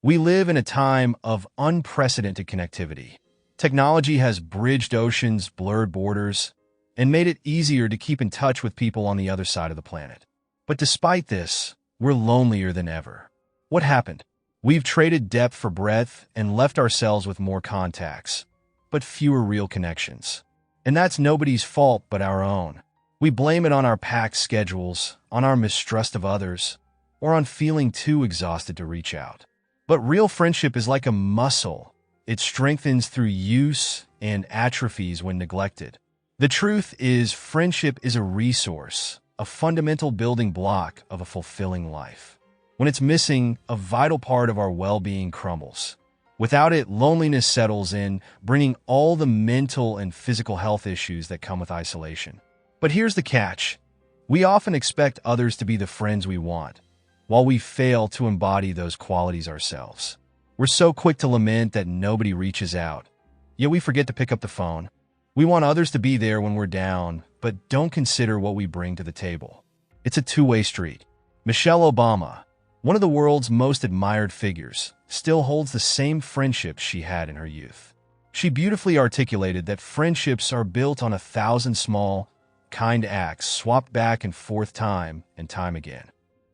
We live in a time of unprecedented connectivity. Technology has bridged oceans, blurred borders, and made it easier to keep in touch with people on the other side of the planet. But despite this, we're lonelier than ever. What happened? We've traded depth for breadth and left ourselves with more contacts, but fewer real connections. And that's nobody's fault but our own. We blame it on our packed schedules, on our mistrust of others, or on feeling too exhausted to reach out. But real friendship is like a muscle. It strengthens through use and atrophies when neglected. The truth is, friendship is a resource, a fundamental building block of a fulfilling life. When it's missing, a vital part of our well-being crumbles. Without it, loneliness settles in, bringing all the mental and physical health issues that come with isolation. But here's the catch. We often expect others to be the friends we want, while we fail to embody those qualities ourselves. We're so quick to lament that nobody reaches out, yet we forget to pick up the phone. We want others to be there when we're down, but don't consider what we bring to the table. It's a two-way street. Michelle Obama, one of the world's most admired figures, still holds the same friendships she had in her youth. She beautifully articulated that friendships are built on 1,000 small, kind acts swapped back and forth time and time again.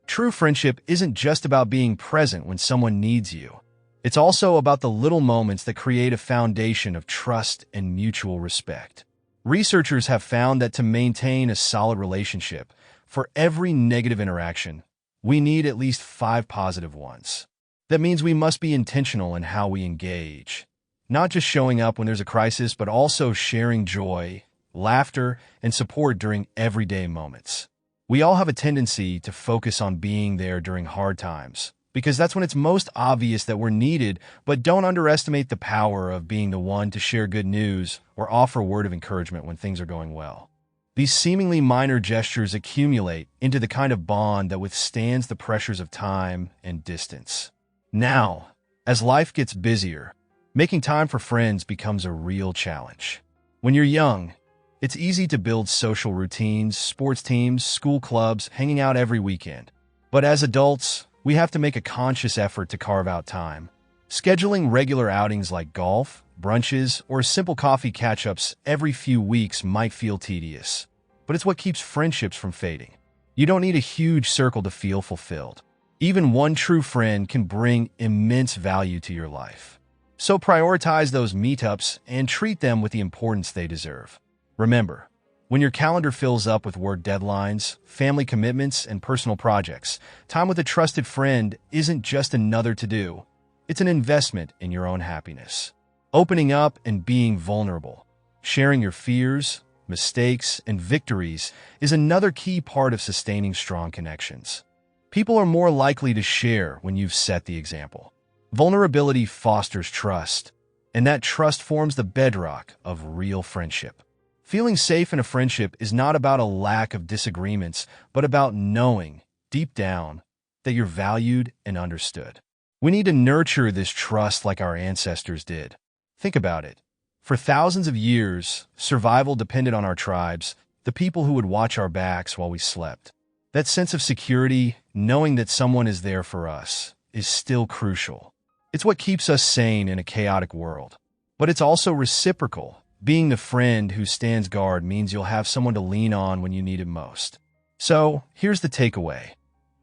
True friendship isn't just about being present when someone needs you. It's also about the little moments that create a foundation of trust and mutual respect. Researchers have found that to maintain a solid relationship, for every negative interaction, we need at least 5 positive ones. That means we must be intentional in how we engage, not just showing up when there's a crisis, but also sharing joy, laughter, and support during everyday moments. We all have a tendency to focus on being there during hard times, because that's when it's most obvious that we're needed, but don't underestimate the power of being the one to share good news or offer a word of encouragement when things are going well. These seemingly minor gestures accumulate into the kind of bond that withstands the pressures of time and distance. Now, as life gets busier, making time for friends becomes a real challenge. When you're young, it's easy to build social routines, sports teams, school clubs, hanging out every weekend. But as adults, we have to make a conscious effort to carve out time. Scheduling regular outings like golf, brunches, or simple coffee catch-ups every few weeks might feel tedious, but it's what keeps friendships from fading. You don't need a huge circle to feel fulfilled. Even one true friend can bring immense value to your life. So prioritize those meetups and treat them with the importance they deserve. Remember, when your calendar fills up with work deadlines, family commitments, and personal projects, time with a trusted friend isn't just another to-do. It's an investment in your own happiness. Opening up and being vulnerable, sharing your fears, mistakes, and victories is another key part of sustaining strong connections. People are more likely to share when you've set the example. Vulnerability fosters trust, and that trust forms the bedrock of real friendship. Feeling safe in a friendship is not about a lack of disagreements, but about knowing, deep down, that you're valued and understood. We need to nurture this trust like our ancestors did. Think about it. For thousands of years, survival depended on our tribes, the people who would watch our backs while we slept. That sense of security, knowing that someone is there for us, is still crucial. It's what keeps us sane in a chaotic world. But it's also reciprocal. Being the friend who stands guard means you'll have someone to lean on when you need it most. So, here's the takeaway.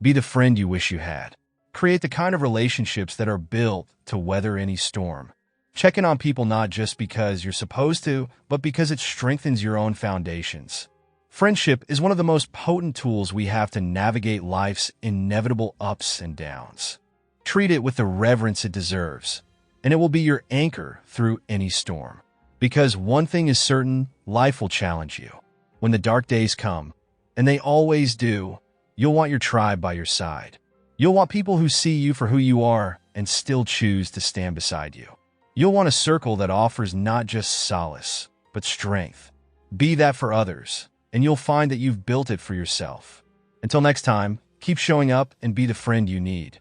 Be the friend you wish you had. Create the kind of relationships that are built to weather any storm. Check in on people not just because you're supposed to, but because it strengthens your own foundations. Friendship is one of the most potent tools we have to navigate life's inevitable ups and downs. Treat it with the reverence it deserves, and it will be your anchor through any storm. Because one thing is certain, life will challenge you. When the dark days come, and they always do, you'll want your tribe by your side. You'll want people who see you for who you are and still choose to stand beside you. You'll want a circle that offers not just solace, but strength. Be that for others, and you'll find that you've built it for yourself. Until next time, keep showing up and be the friend you need.